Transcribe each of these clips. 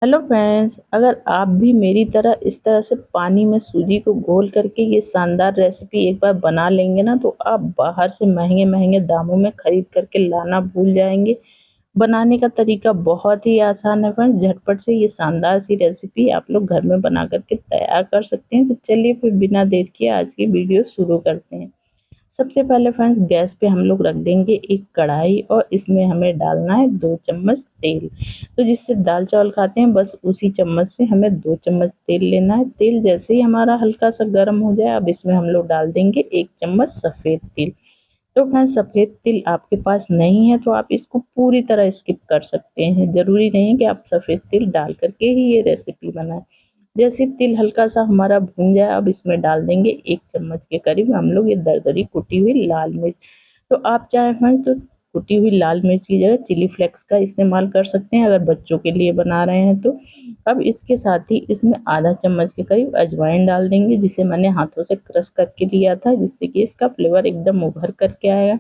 Hello friends, अगर आप भी मेरी तरह इस तरह से पानी में सूजी को घोल करके ये शानदार रेसिपी एक बार बना लेंगे ना, तो आप बाहर से महंगे महंगे दामों में खरीद करके लाना भूल जाएंगे। बनाने का तरीका बहुत ही आसान है फ्रेंड्स। झटपट से ये शानदार सी रेसिपी आप लोग घर में बना करके तैयार कर सकते हैं। तो चलिए फिर बिना देर किए आज की वीडियो शुरू करते हैं। सबसे पहले फ्रेंड्स गैस पे हम लोग रख देंगे एक कढ़ाई और इसमें हमें डालना है 2 चम्मच तेल। तो जिससे दाल चावल खाते हैं बस उसी चम्मच से हमें 2 चम्मच तेल लेना है। तेल जैसे ही हमारा हल्का सा गर्म हो जाए, अब इसमें हम लोग डाल देंगे 1 चम्मच सफ़ेद तिल। तो फ्रेंड्स सफ़ेद तिल आपके पास नहीं है तो आप इसको पूरी तरह स्किप कर सकते हैं। ज़रूरी नहीं है कि आप सफ़ेद तिल डाल करके ही ये रेसिपी बनाएं। जैसे तिल हल्का सा हमारा भून जाए, अब इसमें डाल देंगे 1 चम्मच के करीब हम लोग ये दरदरी कुटी हुई लाल मिर्च। तो आप चाहे फ्रेंड्स तो कुटी हुई लाल मिर्च की जगह चिली फ्लेक्स का इस्तेमाल कर सकते हैं अगर बच्चों के लिए बना रहे हैं तो। अब इसके साथ ही इसमें आधा चम्मच के करीब अजवाइन डाल देंगे, जिसे मैंने हाथों से क्रश करके लिया था, जिससे कि इसका फ्लेवर एकदम उभर करके आएगा।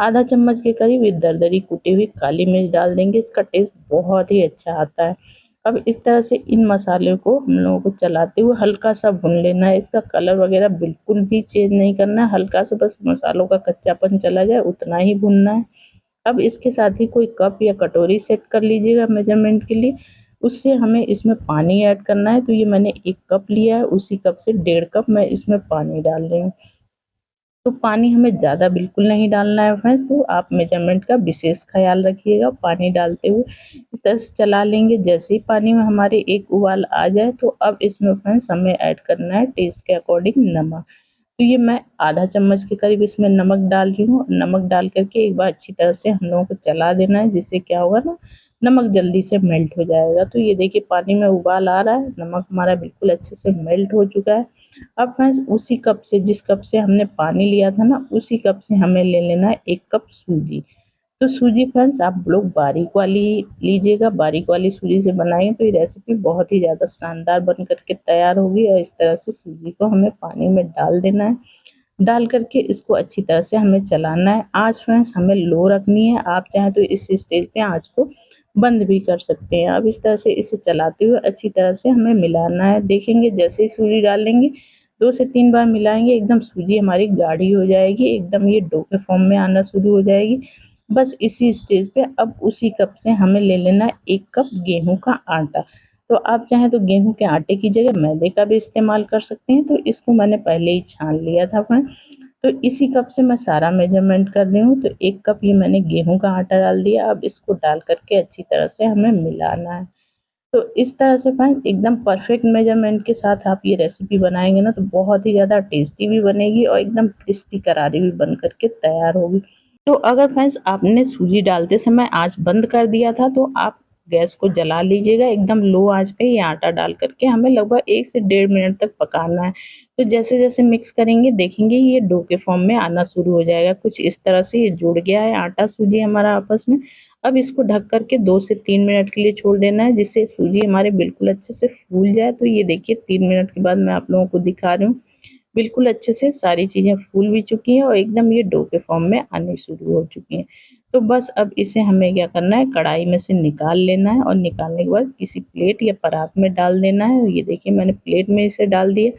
आधा चम्मच के करीब ये दरदरी कुटी हुई काली मिर्च डाल देंगे, इसका टेस्ट बहुत ही अच्छा आता है। अब इस तरह से इन मसाले को हम लोगों को चलाते हुए हल्का सा भून लेना है। इसका कलर वगैरह बिल्कुल भी चेंज नहीं करना है, हल्का सा बस मसालों का कच्चापन चला जाए उतना ही भूनना है। अब इसके साथ ही कोई कप या कटोरी सेट कर लीजिएगा मेजरमेंट के लिए। उससे हमें इसमें पानी ऐड करना है। तो ये मैंने 1 कप लिया है, उसी कप से 1.5 कप मैं इसमें पानी डाल रही हूँ। तो पानी हमें ज़्यादा बिल्कुल नहीं डालना है फ्रेंड्स, तो आप मेजरमेंट का विशेष ख्याल रखिएगा। पानी डालते हुए इस तरह से चला लेंगे। जैसे ही पानी में हमारे एक उबाल आ जाए, तो अब इसमें फ्रेंड्स हमें ऐड करना है टेस्ट के अकॉर्डिंग नमक। तो ये मैं आधा चम्मच के करीब इसमें नमक डाल रही हूँ। नमक डाल करके एक बार अच्छी तरह से हम लोगों को चला देना है, जिससे क्या होगा ना, नमक जल्दी से मेल्ट हो जाएगा। तो ये देखिए पानी में उबाल आ रहा है, नमक हमारा बिल्कुल अच्छे से मेल्ट हो चुका है। अब फ्रेंड्स उसी कप से, जिस कप से हमने पानी लिया था ना, उसी कप से हमें ले लेना है 1 कप सूजी। तो सूजी फ्रेंड्स आप लोग बारीक वाली लीजिएगा। बारीक वाली सूजी से बनाएंगे तो ये रेसिपी बहुत ही ज़्यादा शानदार बन करके तैयार होगी। और इस तरह से सूजी को हमें पानी में डाल देना है। डाल करके इसको अच्छी तरह से हमें चलाना है। आँच फ्रेंड्स हमें लो रखनी है। आप चाहें तो इस स्टेज पे आँच को बंद भी कर सकते हैं। अब इस तरह से इसे चलाते हुए अच्छी तरह से हमें मिलाना है। देखेंगे जैसे ही सूजी डालेंगे 2 से 3 बार मिलाएंगे, एकदम सूजी हमारी गाढ़ी हो जाएगी, एकदम ये डो के फॉर्म में आना शुरू हो जाएगी। बस इसी स्टेज पे अब उसी कप से हमें ले लेना है 1 कप गेहूं का आटा। तो आप चाहें तो गेहूं के आटे की जगह मैदे का भी इस्तेमाल कर सकते हैं। तो इसको मैंने पहले ही छान लिया था फ्रेंड। तो इसी कप से मैं सारा मेजरमेंट कर रही हूँ। तो 1 कप ये मैंने गेहूं का आटा डाल दिया। अब इसको डाल करके अच्छी तरह से हमें मिलाना है। तो इस तरह से फ्रेंड्स एकदम परफेक्ट मेजरमेंट के साथ आप ये रेसिपी बनाएंगे ना, तो बहुत ही ज़्यादा टेस्टी भी बनेगी और एकदम क्रिस्पी करारी भी बन करके तैयार होगी। तो अगर फ्रेंड्स आपने सूजी डालते समय आंच बंद कर दिया था, तो आप गैस को जला लीजिएगा। एकदम लो आंच पे ये आटा डाल करके हमें लगभग 1 से 1.5 मिनट तक पकाना है। तो जैसे जैसे मिक्स करेंगे देखेंगे ये डो के फॉर्म में आना शुरू हो जाएगा। कुछ इस तरह से ये जुड़ गया है आटा सूजी हमारा आपस में। अब इसको ढक करके 2 से 3 मिनट के लिए छोड़ देना है, जिससे सूजी हमारे बिल्कुल अच्छे से फूल जाए। तो ये देखिए 3 मिनट के बाद मैं आप लोगों को दिखा रही हूँ। बिल्कुल अच्छे से सारी चीज़ें फूल भी चुकी हैं और एकदम ये डो के फॉर्म में आने शुरू हो चुकी हैं। तो बस अब इसे हमें क्या करना है, कढ़ाई में से निकाल लेना है और निकालने के बाद किसी प्लेट या परात में डाल देना है। ये देखिए मैंने प्लेट में इसे डाल दिया।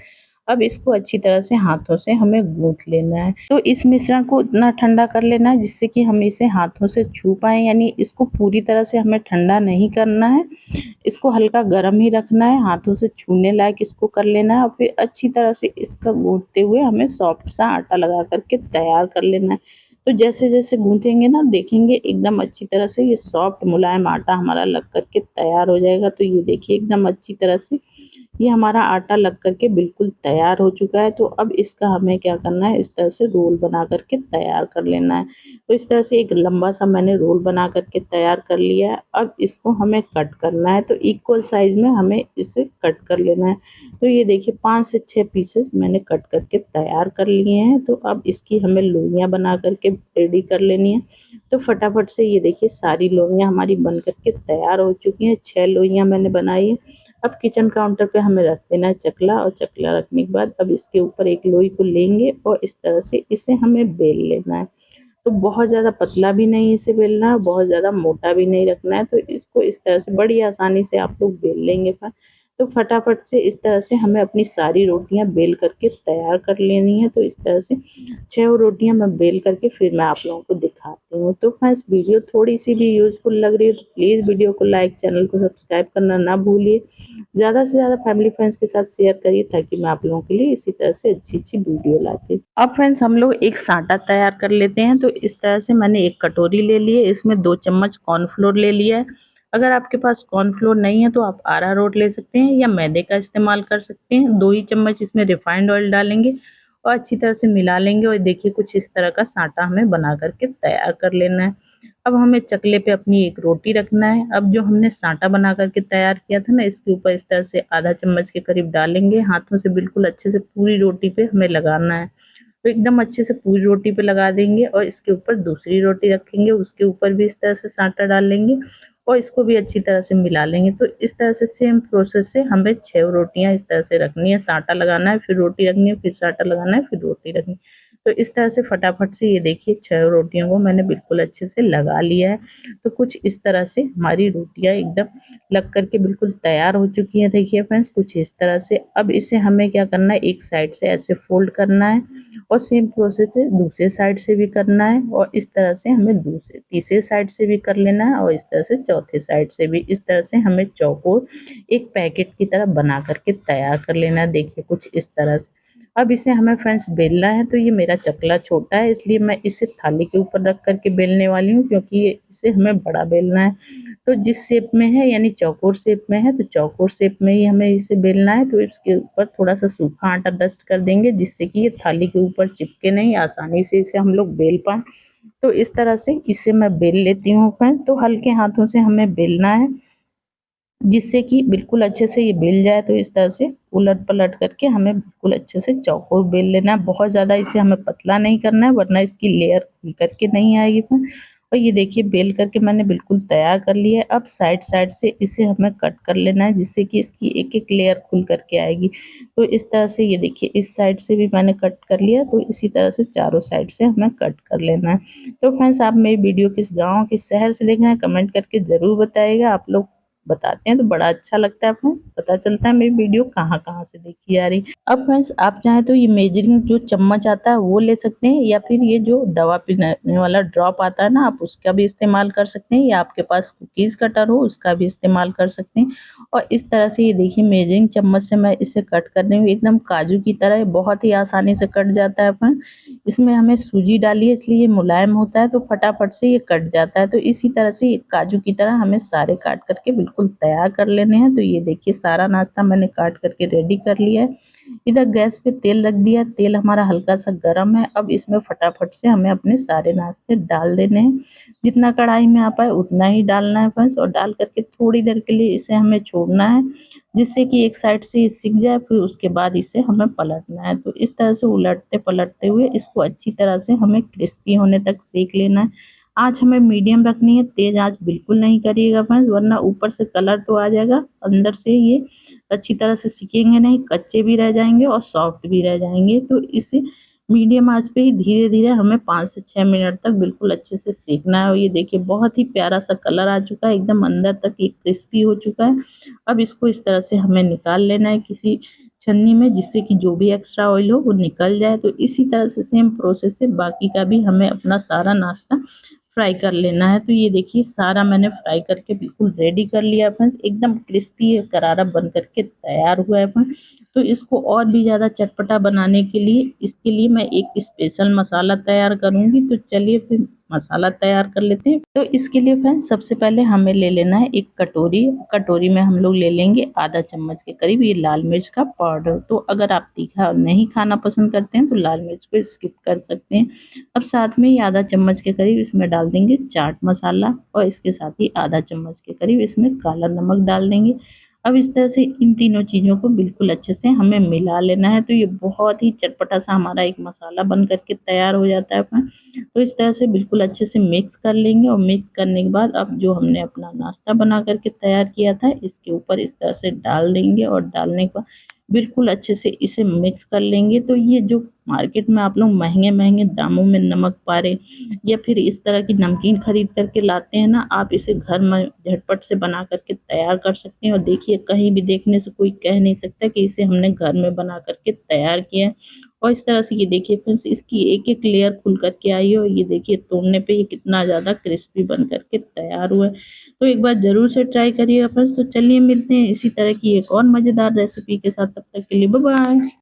अब इसको अच्छी तरह से हाथों से हमें गूँथ लेना है। तो इस मिश्रण को इतना ठंडा कर लेना है जिससे कि हम इसे हाथों से छू पाएँ, यानी इसको पूरी तरह से हमें ठंडा नहीं करना है। इसको हल्का गर्म ही रखना है, हाथों से छूने लायक इसको कर लेना है और फिर अच्छी तरह से इसका गूँथते हुए हमें सॉफ्ट सा आटा लगा करके तैयार कर लेना है। तो जैसे जैसे गूँथेंगे ना देखेंगे एकदम अच्छी तरह से ये सॉफ्ट मुलायम आटा हमारा लग करके तैयार हो जाएगा। तो ये देखिए एकदम अच्छी तरह से ये हमारा आटा लग करके बिल्कुल तैयार हो चुका है। तो अब इसका हमें क्या करना है, इस तरह से रोल बना करके तैयार कर लेना है। तो इस तरह से एक लंबा सा मैंने रोल बना करके तैयार कर लिया है। अब इसको हमें कट करना है, तो इक्वल साइज़ में हमें इसे कट कर लेना है। तो ये देखिए 5 से 6 पीसेस मैंने कट करके तैयार कर लिए हैं। तो अब इसकी हमें लोइयाँ बना करके रेडी कर लेनी है। तो फटाफट से ये देखिए सारी लोइयाँ हमारी बन करके तैयार हो चुकी हैं। 6 लोइयाँ मैंने बनाई है। अब किचन काउंटर पे हमें रख देना है चकला, और चकला रखने के बाद अब इसके ऊपर एक लोई को लेंगे और इस तरह से इसे हमें बेल लेना है। तो बहुत ज़्यादा पतला भी नहीं इसे बेलना है, बहुत ज़्यादा मोटा भी नहीं रखना है। तो इसको इस तरह से बड़ी आसानी से आप लोग बेल लेंगे। तो फटाफट से इस तरह से हमें अपनी सारी रोटियां बेल करके तैयार कर लेनी है। तो इस तरह से 6 रोटियां मैं बेल करके फिर मैं आप लोगों को दिखाती हूँ। तो फ्रेंड्स, वीडियो थोड़ी सी भी यूजफुल लग रही है तो प्लीज़ वीडियो को लाइक, चैनल को सब्सक्राइब करना ना भूलिए। ज़्यादा से ज़्यादा फैमिली फ्रेंड्स के साथ शेयर करिए ताकि मैं आप लोगों के लिए इसी तरह से अच्छी वीडियो लाती हूँ। अब फ्रेंड्स, हम लोग एक साटा तैयार कर लेते हैं। तो इस तरह से मैंने एक कटोरी ले ली है, इसमें 2 चम्मच कॉर्नफ्लोर ले लिया है। अगर आपके पास कॉर्नफ्लोर नहीं है तो आप अरारोट ले सकते हैं या मैदे का इस्तेमाल कर सकते हैं। 2 ही चम्मच इसमें रिफाइंड ऑयल डालेंगे और अच्छी तरह से मिला लेंगे और देखिए कुछ इस तरह का साटा हमें बना करके तैयार कर लेना है। अब हमें चकले पे अपनी एक रोटी रखना है। अब जो हमने साटा बना करके तैयार किया था ना, इसके ऊपर इस तरह से आधा चम्मच के करीब डालेंगे। हाथों से बिल्कुल अच्छे से पूरी रोटी पे हमें लगाना है। तो एकदम अच्छे से पूरी रोटी पे लगा देंगे और इसके ऊपर दूसरी रोटी रखेंगे, उसके ऊपर भी इस तरह से साटा डाल लेंगे और इसको भी अच्छी तरह से मिला लेंगे। तो इस तरह से सेम प्रोसेस से हमें 6 रोटियां इस तरह से रखनी है। साटा लगाना है, फिर रोटी रखनी है, फिर साटा लगाना है, फिर रोटी रखनी है। तो इस तरह से फटाफट से ये देखिए 6 रोटियों को मैंने बिल्कुल अच्छे से लगा लिया है। तो कुछ इस तरह से हमारी रोटियां एकदम लग करके बिल्कुल तैयार हो चुकी हैं। देखिए फ्रेंड्स, कुछ इस तरह से। अब इसे हमें क्या करना है, एक साइड से ऐसे फोल्ड करना है और सेम प्रोसेस से दूसरे साइड से भी करना है और इस तरह से हमें दूसरे तीसरे साइड से भी कर लेना है और इस तरह से चौथे साइड से भी। इस तरह से हमें चौकोर एक पैकेट की तरह बना करके तैयार कर लेना है। देखिए कुछ इस तरह से। अब इसे हमें फ्रेंड्स बेलना है। तो ये मेरा चकला छोटा है इसलिए मैं इसे थाली के ऊपर रख करके बेलने वाली हूँ, क्योंकि ये इसे हमें बड़ा बेलना है। तो जिस शेप में है यानी चौकोर शेप में है तो चौकोर शेप में ही हमें इसे बेलना है। तो इसके ऊपर थोड़ा सा सूखा आटा डस्ट कर देंगे जिससे कि ये थाली के ऊपर चिपके नहीं, आसानी से इसे हम लोग बेल पाएं। तो इस तरह से इसे मैं बेल लेती हूँ फ्रेंड। तो हल्के हाथों से हमें बेलना है जिससे कि बिल्कुल अच्छे से ये बेल जाए। तो इस तरह से उलट पलट करके हमें बिल्कुल अच्छे से चौकोर बेल लेना है। बहुत ज़्यादा इसे हमें पतला नहीं करना है वरना इसकी लेयर खुल करके नहीं आएगी फिर। और ये देखिए बेल करके मैंने बिल्कुल तैयार कर लिया है। अब साइड साइड से इसे हमें कट कर लेना है जिससे कि इसकी एक एक लेयर खुल करके आएगी। तो इस तरह से ये देखिए इस साइड से भी मैंने कट कर लिया। तो इसी तरह से चारों साइड से हमें कट कर लेना है। तो फ्रेंड्स, आप मेरी वीडियो किस गाँव किस शहर से देख रहे हैं कमेंट करके ज़रूर बताइएगा। आप लोग बताते हैं तो बड़ा अच्छा लगता है फ्रेंड्स, पता चलता है मेरी वीडियो कहाँ-कहाँ से देखी जा रही है। अब फ्रेंड्स, आप चाहें तो ये मेजरिंग जो चम्मच आता है वो ले सकते हैं या फिर ये जो दवा पिलाने वाला ड्रॉप आता है ना, आप उसका भी इस्तेमाल कर सकते हैं या आपके पास कुकीज़ कटर हो उसका भी इस्तेमाल कर सकते हैं। और इस तरह से ये देखिए मेजरिंग चम्मच से मैं इसे कट कर रही हूँ एकदम काजू की तरह, बहुत ही आसानी से कट जाता है फ्रेंड। इसमें हमें सूजी डाली है इसलिए ये मुलायम होता है तो फटाफट से ये कट जाता है। तो इसी तरह से ये काजू की तरह हमें सारे काट करके बिल्कुल तैयार कर लेने हैं। तो ये देखिए सारा नाश्ता मैंने काट करके रेडी कर लिया है। इधर गैस पे तेल रख दिया, तेल हमारा हल्का सा गर्म है। अब इसमें फटाफट से हमें अपने सारे नाश्ते डाल देने हैं। जितना कढ़ाई में आ पाए उतना ही डालना है फ्रेंड्स और डाल करके थोड़ी देर के लिए इसे हमें छोड़ना है जिससे कि एक साइड से ये सिक जाए, फिर उसके बाद इसे हमें पलटना है। तो इस तरह से उलटते पलटते हुए इसको अच्छी तरह से हमें क्रिस्पी होने तक सेक लेना है। आँच हमें मीडियम रखनी है, तेज़ आँच बिल्कुल नहीं करिएगा फ्रेंड्स वरना ऊपर से कलर तो आ जाएगा, अंदर से ये अच्छी तरह से सिकेंगे नहीं, कच्चे भी रह जाएंगे और सॉफ्ट भी रह जाएंगे। तो इसे मीडियम आंच पे ही धीरे धीरे हमें 5 से 6 मिनट तक बिल्कुल अच्छे से सेकना है। और ये देखिए बहुत ही प्यारा सा कलर आ चुका है, एकदम अंदर तक ये क्रिस्पी हो चुका है। अब इसको इस तरह से हमें निकाल लेना है किसी छन्नी में जिससे कि जो भी एक्स्ट्रा ऑयल हो वो निकल जाए। तो इसी तरह से सेम प्रोसेस से बाकी का भी हमें अपना सारा नाश्ता फ्राई कर लेना है। तो ये देखिए सारा मैंने फ्राई करके बिल्कुल रेडी कर लिया फ्रेंड्स, एकदम क्रिस्पी करारा बन करके तैयार हुआ है फ्रेंड्स। तो इसको और भी ज़्यादा चटपटा बनाने के लिए इसके लिए मैं एक स्पेशल मसाला तैयार करूँगी। तो चलिए फिर मसाला तैयार कर लेते हैं। तो इसके लिए फ्रेंड्स सबसे पहले हमें ले लेना है एक कटोरी। कटोरी में हम लोग ले लेंगे आधा चम्मच के करीब ये लाल मिर्च का पाउडर। तो अगर आप तीखा नहीं खाना पसंद करते हैं तो लाल मिर्च को स्किप कर सकते हैं। अब साथ में ही आधा चम्मच के करीब इसमें डाल देंगे चाट मसाला और इसके साथ ही आधा चम्मच के करीब इसमें काला नमक डाल देंगे। अब इस तरह से इन तीनों चीज़ों को बिल्कुल अच्छे से हमें मिला लेना है। तो ये बहुत ही चटपटा सा हमारा एक मसाला बन करके तैयार हो जाता है फ्रेंड। तो इस तरह से बिल्कुल अच्छे से मिक्स कर लेंगे और मिक्स करने के बाद अब जो हमने अपना नाश्ता बना करके तैयार किया था इसके ऊपर इस तरह से डाल देंगे और डालने के बाद बिल्कुल अच्छे से इसे मिक्स कर लेंगे। तो ये जो मार्केट में आप लोग महँगे-महँगे दामों में नमक पारे या फिर इस तरह की नमकीन खरीद कर के लाते हैं ना, आप इसे घर में झटपट से बना कर के तैयार कर सकते हैं और देखिए कहीं भी देखने से कोई कह नहीं सकता कि इसे हमने घर में बना कर के तैयार किया है। और इस तरह से ये देखिए फ्रेंड्स इसकी एक-एक लेयर खुल कर के आई है और ये देखिए तोड़ने पे ये कितना ज़्यादा क्रिस्पी बन कर के तैयार हुआ है। तो एक बार ज़रूर से ट्राई करिएगा फ्रेंड्स। तो चलिए मिलते हैं इसी तरह की एक और मज़ेदार रेसिपी के साथ, तब तक के लिए बाय बाय।